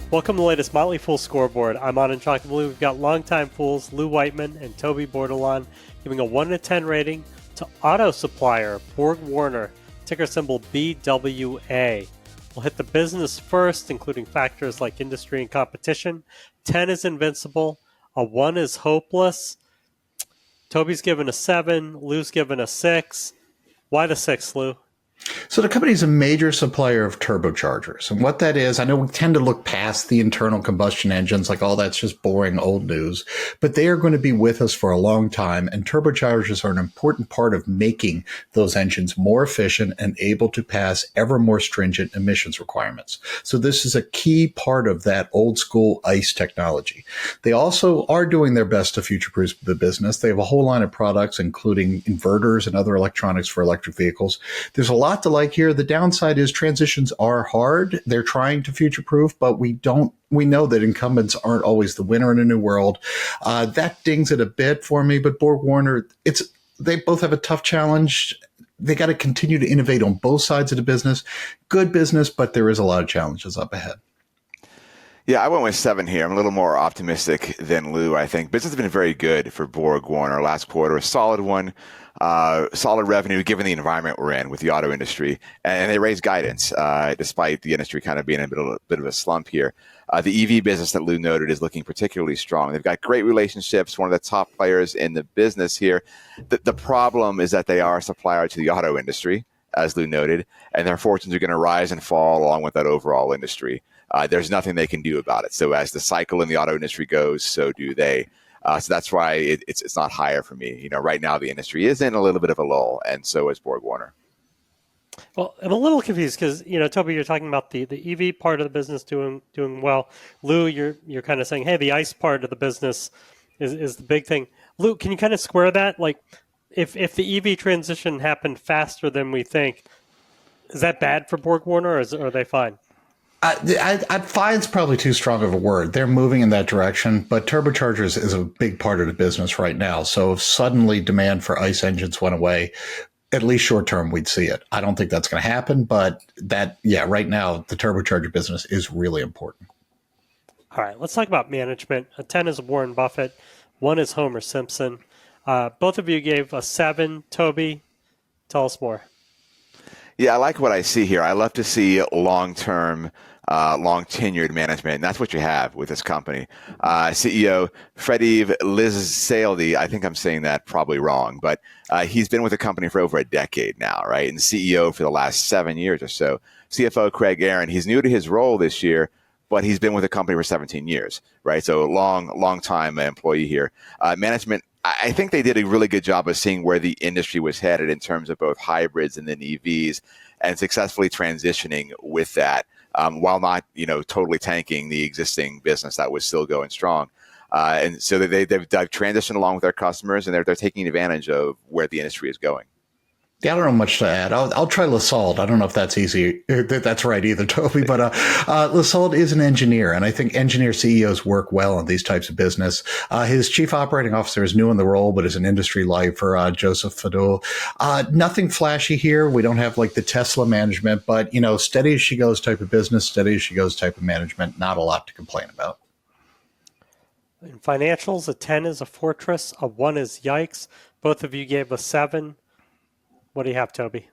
Welcome to the latest Motley Fool scoreboard. I'm on in Chocolate Blue. We've got longtime fools Lou Whiteman and Toby Bordelon giving a 1 to 10 rating to auto supplier Borg Warner, ticker symbol BWA. We'll hit the business first, including factors like industry and competition. 10 is invincible. A 1 is hopeless. Toby's given a 7. Lou's given a 6. Why the 6, Lou? So the company is a major supplier of turbochargers. And what that is, I know we tend to look past the internal combustion engines, like, oh, that's just boring old news. But they are going to be with us for a long time. And turbochargers are an important part of making those engines more efficient and able to pass ever more stringent emissions requirements. So this is a key part of that old school ICE technology. They also are doing their best to future-proof the business. They have a whole line of products, including inverters and other electronics for electric vehicles. There's a lot to like here. The downside is transitions are hard. They're trying to future-proof, but we know that incumbents aren't always the winner in a new world. That dings it a bit for me, but Borg Warner, they both have a tough challenge. They got to continue to innovate on both sides of the business. Good business, but there is a lot of challenges up ahead. Yeah, I went with 7 here. I'm a little more optimistic than Lou, I think. Business has been very good for Borg Warner. Last quarter, a solid one. Solid revenue given the environment we're in with the auto industry. And they raised guidance despite the industry kind of being in a bit of a slump here. The EV business that Lou noted is looking particularly strong. They've got great relationships, one of the top players in the business here. The problem is that they are a supplier to the auto industry, as Lou noted, and their fortunes are going to rise and fall along with that overall industry. There's nothing they can do about it. So as the cycle in the auto industry goes, so do they. So that's why it's not higher for me. You know, right now the industry is in a little bit of a lull, and so is Borg Warner. Well, I'm a little confused because, Toby, you're talking about the EV part of the business doing well. Lou, you're kind of saying, hey, the ICE part of the business is the big thing. Lou, can you kind of square that? Like, if the EV transition happened faster than we think, is that bad for Borg Warner, or are they fine? Fine's probably too strong of a word. They're moving in that direction, but turbochargers is a big part of the business right now. So if suddenly demand for ICE engines went away, at least short term, we'd see it. I don't think that's going to happen, but right now, the turbocharger business is really important. All right, let's talk about management. A 10 is Warren Buffett. 1 is Homer Simpson. Both of you gave a 7. Toby, tell us more. Yeah, I like what I see here. I love to see long-term, long-tenured management, and that's what you have with this company. CEO Freddie Lizaldi, I think I'm saying that probably wrong, but he's been with the company for over a decade now, right? And CEO for the last 7 years or so. CFO Craig Aaron, he's new to his role this year, but he's been with the company for 17 years, right? So long time employee here. Management, I think they did a really good job of seeing where the industry was headed in terms of both hybrids and then EVs, and successfully transitioning with that, while not, totally tanking the existing business that was still going strong. And so they've transitioned along with their customers, and they're taking advantage of where the industry is going. Yeah, I don't know much to add. I'll try Lizaldi. I don't know if that's easy. That's right either, Toby. But Lizaldi is an engineer, and I think engineer CEOs work well in these types of business. His chief operating officer is new in the role, but is an industry lifer, Joseph Fadul. Nothing flashy here. We don't have like the Tesla management, but steady as she goes type of business, steady as she goes type of management. Not a lot to complain about. In financials, a 10 is a fortress. A 1 is yikes. Both of you gave a 7. What do you have, Toby?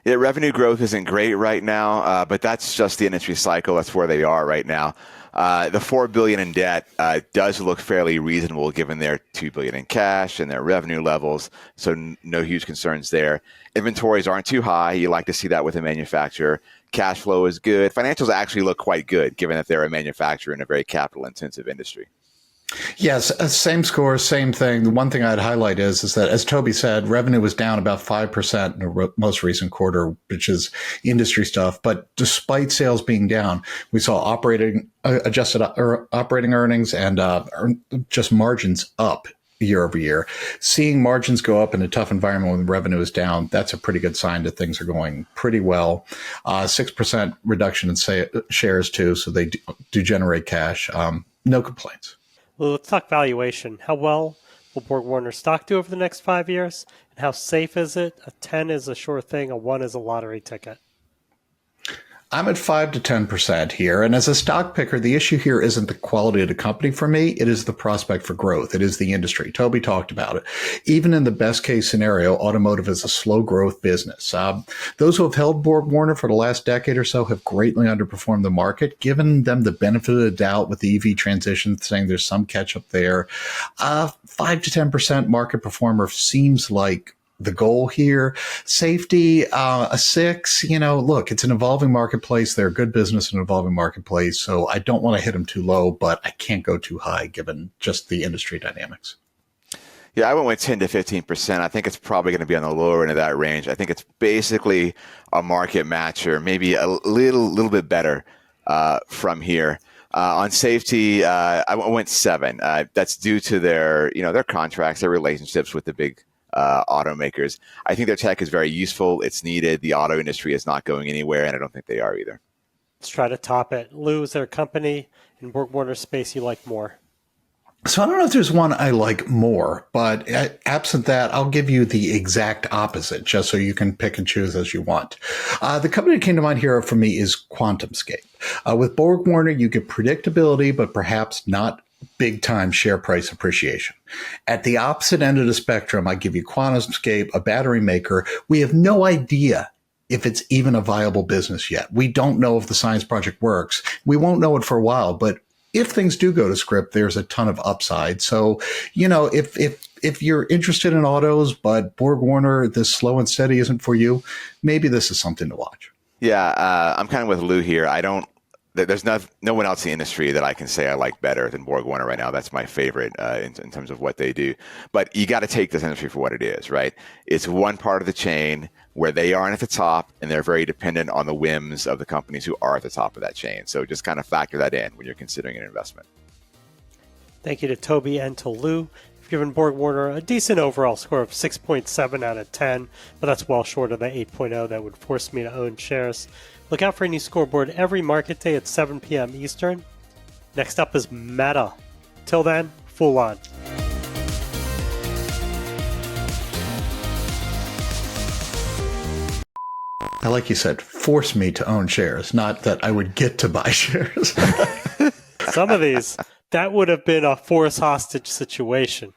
Yeah, revenue growth isn't great right now, but that's just the industry cycle. That's where they are right now. The $4 billion in debt does look fairly reasonable given their $2 billion in cash and their revenue levels, so no huge concerns there. Inventories aren't too high. You like to see that with a manufacturer. Cash flow is good. Financials actually look quite good given that they're a manufacturer in a very capital-intensive industry. Yes, same score, same thing. The one thing I'd highlight is that, as Toby said, revenue was down about 5% in the most recent quarter, which is industry stuff. But despite sales being down, we saw adjusted operating earnings and just margins up year over year. Seeing margins go up in a tough environment when revenue is down, that's a pretty good sign that things are going pretty well. 6% reduction in shares too, so they do generate cash. No complaints. Well, let's talk valuation. How well will Borg Warner stock do over the next 5 years? And how safe is it? A 10 is a sure thing. A 1 is a lottery ticket. I'm at 5 to 10% here. And as a stock picker, the issue here isn't the quality of the company for me. It is the prospect for growth. It is the industry. Toby talked about it. Even in the best case scenario, automotive is a slow growth business. Those who have held Borg Warner for the last decade or so have greatly underperformed the market, given them the benefit of the doubt with the EV transition, saying there's some catch up there. 5 to 10% market performer seems like the goal here. Safety, a 6, look, it's an evolving marketplace. They're a good business in an evolving marketplace. So I don't want to hit them too low, but I can't go too high given just the industry dynamics. Yeah, I went with 10 to 15%. I think it's probably going to be on the lower end of that range. I think it's basically a market matcher, maybe a little bit better from here. On safety, I went 7. That's due to their contracts, their relationships with the big automakers. I think their tech is very useful. It's needed. The auto industry is not going anywhere, and I don't think they are either. Let's try to top it. Lou, is there a company in Borg Warner space you like more? So I don't know if there's one I like more, but absent that, I'll give you the exact opposite, just so you can pick and choose as you want. The company that came to mind here for me is QuantumScape. With Borg Warner, you get predictability, but perhaps not big time share price appreciation. At the opposite end of the spectrum, I give you QuantumScape, a battery maker. We have no idea if it's even a viable business yet. We don't know if the science project works. We won't know it for a while, but if things do go to script, there's a ton of upside. So, if you're interested in autos, but Borg Warner, this slow and steady isn't for you, maybe this is something to watch. Yeah, I'm kind of with Lou here. There's no one else in the industry that I can say I like better than Borg Warner right now. That's my favorite in terms of what they do. But you got to take this industry for what it is, right? It's one part of the chain where they aren't at the top, and they're very dependent on the whims of the companies who are at the top of that chain. So just kind of factor that in when you're considering an investment. Thank you to Toby and to Lou. We've given Borg Warner a decent overall score of 6.7 out of 10, but that's well short of the 8.0 that would force me to own shares. Look out for a new scoreboard every market day at 7 p.m. Eastern. Next up is Meta. Till then, Fool on. I like you said, force me to own shares, not that I would get to buy shares. Some of these, that would have been a forced hostage situation.